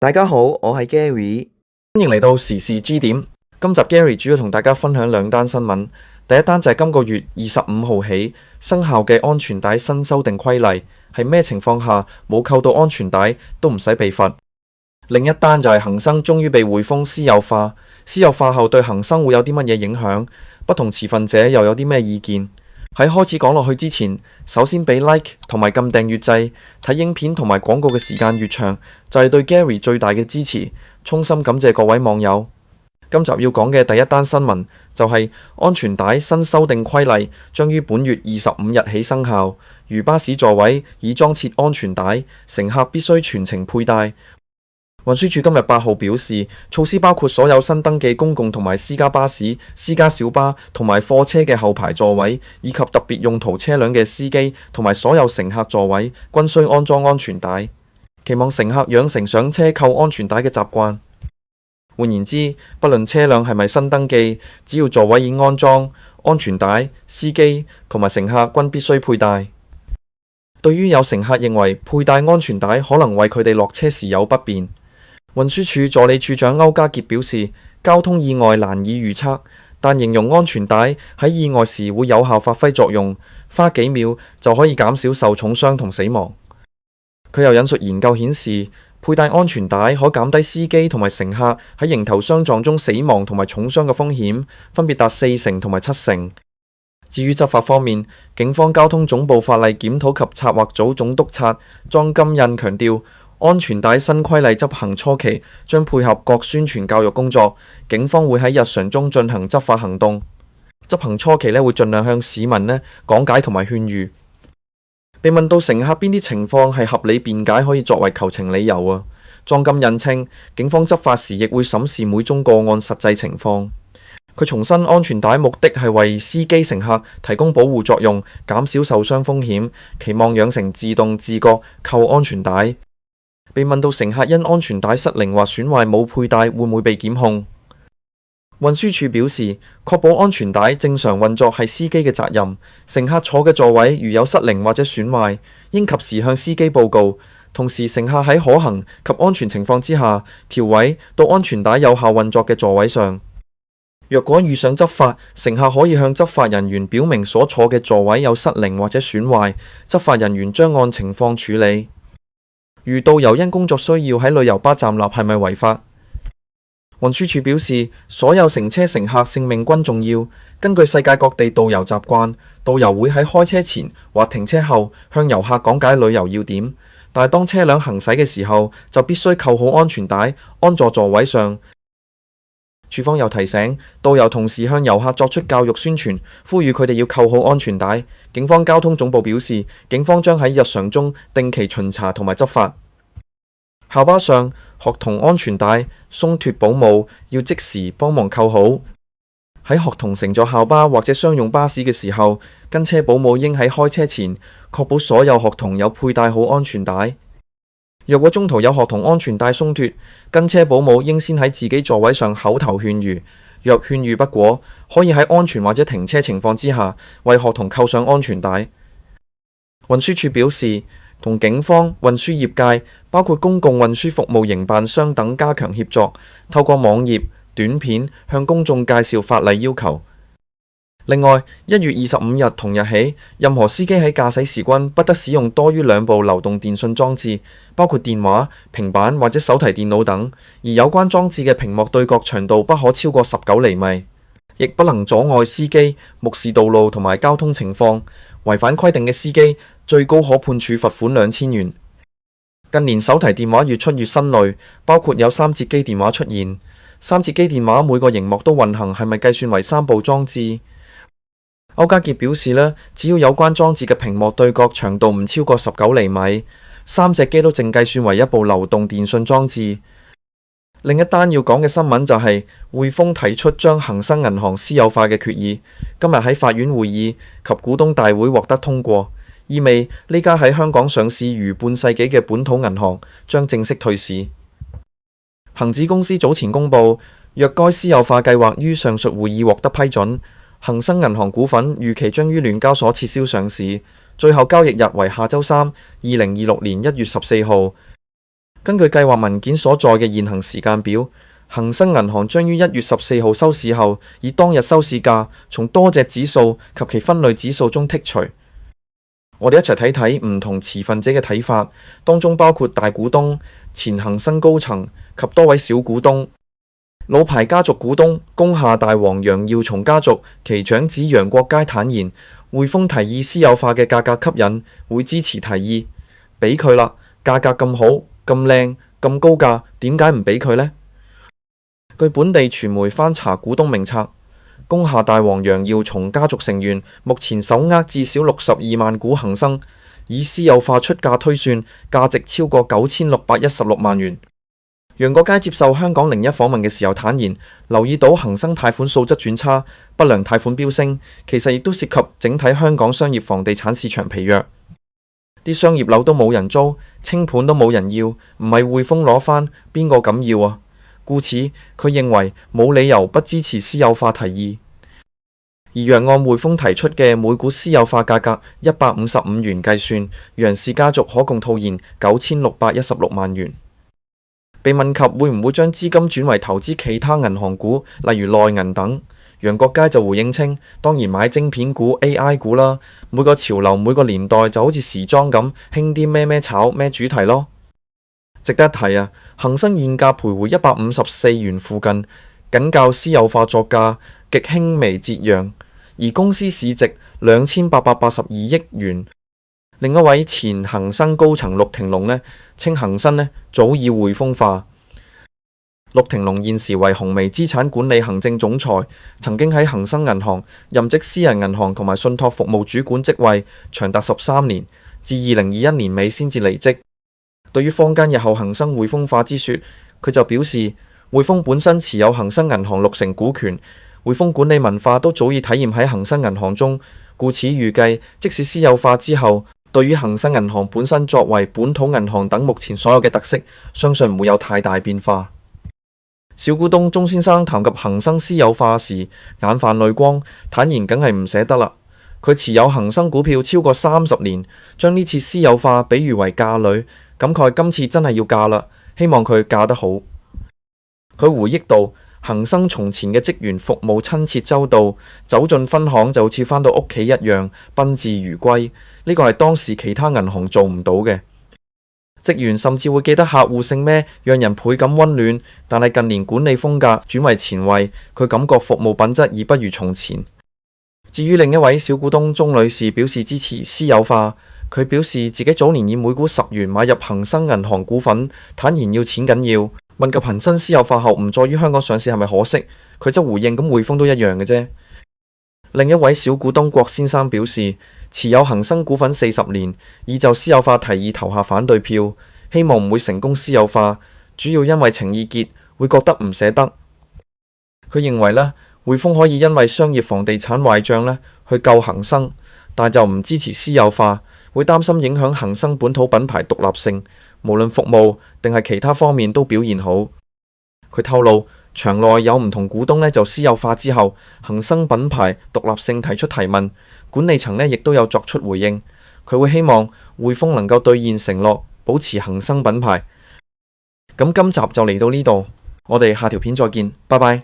大家好，我係 Gary，歡迎嚟到時事 G 點。今集 Gary 主要同大家分享兩單新聞。第一單就係今個月25號起生效嘅安全帶新修訂規例，係咩情況下冇扣到安全帶都唔使被罰。另一單就係恒生終於被匯豐私有化，私有化後對恒生會有啲乜嘢影響？不同持份者又有啲咩意見？喺開始講落去之前，首先俾 like 同埋撳訂閱掣，睇影片同埋廣告嘅時間越長，就係對 Gary 最大嘅支持，衷心感謝各位網友。今集要講嘅第一單新聞就係安全帶新修訂規例將於本月25日起生效，如巴士座位已裝設安全帶，乘客必須全程佩戴。運輸署今日8號表示，措施包括所有新登記公共同埋私家巴士、私家小巴同埋貨車嘅後排座位，以及特別用途車輛嘅司機同埋所有乘客座位，均需安裝安全帶。期望乘客養成上車扣安全帶嘅習慣。換言之，不論車輛係咪新登記，只要座位已安裝，安全帶、司機同埋乘客均必須佩戴。對於有乘客認為佩戴安全帶可能為佢哋落車時有不便，運輸署助理處長歐家傑表示，交通意外難以預測，但形容安全帶喺意外時會有效發揮作用，花幾秒就可以減少受重傷同死亡。佢又引述研究顯示，佩戴安全帶可減低司機同埋乘客喺迎頭相撞中死亡同埋重傷嘅風險，分別達40%同埋70%。至於執法方面，警方交通總部法例檢討及策劃組總督察莊金印強調，安全帶新規例執行初期將配合各宣傳教育工作，警方會喺日常中進行執法行動。執行初期會盡量向市民講解同埋勸喻。被問到乘客邊啲情況係合理辯解可以作為求情理由啊，莊金印稱警方執法時亦會審視每宗個案實際情況。佢重申安全帶目的係為司機乘客提供保護作用，減少受傷風險，期望養成自動自覺扣安全帶。被問到乘客因安全帶失靈或損壞冇佩戴會唔會被檢控，運輸署表示，確保安全帶正常運作係司機嘅責任，乘客坐嘅座位如有失靈或者損壞，應及時向司機報告。同時，乘客喺可行及安全情況之下，調位到安全帶有效運作嘅座位上。若果遇上執法，乘客可以向執法人員表明所坐嘅座位有失靈或者損壞，執法人員將按情況處理。如導遊因工作需要喺旅遊巴站立係咪違法？運輸署表示，所有乘車乘客性命均重要。根據世界各地導遊習慣，導遊會喺開車前或停車後向遊客講解旅遊要點，但係當車輛行駛嘅時候，就必須扣好安全帶，安坐座位上。署方又提醒導遊同時向遊客作出教育宣傳，呼籲佢哋要扣好安全帶。警方交通總部表示，警方將喺日常中定期巡查同埋執法。校巴上學童安全帶鬆脫保姆要即時幫忙扣好。喺學童乘坐校巴或者商用巴士嘅時候，跟車保姆應喺開車前確保所有學童有佩戴好安全帶。若果中途有學童安全帶鬆脫，跟車保姆應先喺自己座位上口頭勸喻，若勸喻不果，可以喺安全或者停車情況之下為學童扣上安全帶。運輸署表示，同警方、運輸業界，包括公共運輸服務營辦商等加強協作，透過網頁、短片向公眾介紹法例要求。另外，1月25日同日起，任何司機喺駕駛時均不得使用多於2部流動電訊裝置，包括電話、平板或者手提電腦等，而有關裝置嘅屏幕對角長度不可超過19厘米，亦不能阻礙司機目視道路同埋交通情況。違反規定嘅司機最高可判處罰款2000元。近年手提電話越出越新類，包括有3節機電話出現。3節機電話每個熒幕都運行，係咪計算為3部裝置？歐家傑表示只要有關裝置嘅屏幕對角長度唔超過19厘米，3隻機都淨計算為1部流動電訊裝置。另一單要講嘅新聞就係匯豐提出將恒生銀行私有化嘅決議，今日喺法院會議及股東大會獲得通過，意味呢家喺香港上市逾半世紀嘅本土銀行將正式退市。恒指公司早前公布，若該私有化計劃於上述會議獲得批准，恒生銀行股份預期將於聯交所撤銷上市，最後交易日為下周3，2026年1月14號。根據計劃文件所在嘅現行時間表，恒生銀行將於1月14號收市後，以當日收市價從多隻指數及其分類指數中剔除。我哋一齊睇睇唔同持份者嘅睇法，當中包括大股東、前恒生高層及多位小股東。老牌家族股東工廈大王楊耀松家族其長子楊國佳坦言，匯豐提議私有化嘅價格吸引，會支持提議。俾佢啦，價格咁好、咁靚、咁高價，點解唔俾佢呢？據本地傳媒翻查股東名冊，工廈大王楊耀松家族成員目前手握至少62萬股恒生，以私有化出價推算，價值超過9616萬元。楊國佳接受香港01訪問嘅時候坦言，留意到恒生貸款素質轉差，不良貸款飆升，其實亦都涉及整體香港商業房地產市場疲弱，啲商業樓都冇人租，清盤都冇人要，唔係匯豐攞返，邊個敢要啊？故此，佢認為冇理由不支持私有化提議。而若按匯豐提出嘅每股私有化價格155元計算，楊氏家族可共套現9616萬元。被問及會唔會將資金轉為投資其他銀行股，例如內銀等，楊國佳就回應稱：當然買晶片股、AI 股啦。每個潮流、每個年代就好似時裝咁，興啲咩炒咩主題咯。值得一提啊，恒生現價徘徊154元附近，僅較私有化作價極輕微折讓，而公司市值2882億元。另一位前恒生高層陸廷龍稱恒生早已匯豐化。陸廷龍現時為紅微資產管理行政總裁，曾經喺恒生銀行任職私人銀行同埋信託服務主管職位，長達13年，至2021年尾先至離職。對於坊間日後恒生匯豐化之說，佢就表示匯豐本身持有恒生銀行60%股權，匯豐管理文化都早已體驗喺恒生銀行中，故此預計即使私有化之後，對於恒生銀行本身作為本土銀行等目前所有嘅特色，相信唔會有太大變化。小股東鍾先生談及恒生私有化時，眼泛淚光，坦言梗係唔捨得啦。佢持有恒生股票超過30年，將呢次私有化比喻為嫁女，感慨今次真係要嫁啦，希望佢嫁得好。佢回憶道：恒生從前嘅職員服務親切周到，走進分行就好似返到屋企一樣，賓至如歸。呢個係當時其他銀行做唔到嘅。職員甚至會記得客戶姓咩，讓人倍感溫暖。但係近年管理風格轉為前衛，佢感覺服務品質已不如從前。至於另一位小股東鍾女士表示支持私有化，佢表示自己早年以每股10元買入恒生銀行股份，坦言要錢緊要。問及恒生私有化後唔再於香港上市係咪可惜，佢則回應：咁匯豐都一樣嘅啫。另一位小股東郭先生表示，持有恒生股份40年，已就私有化提議投下反對票，希望唔會成功私有化，主要因為情意結，會覺得唔捨得。佢認為匯豐可以因為商業房地產壞賬去救恒生，但就唔支持私有化，會擔心影響恒生本土品牌獨立性，無論服務定係其他方面都表現好。佢透露，場內有唔同股東就私有化之後，恒生品牌獨立性提出提問，管理層亦都有作出回應。佢會希望匯豐能夠兌現承諾，保持恒生品牌。咁今集就嚟到呢度，我哋下條片再見，拜拜。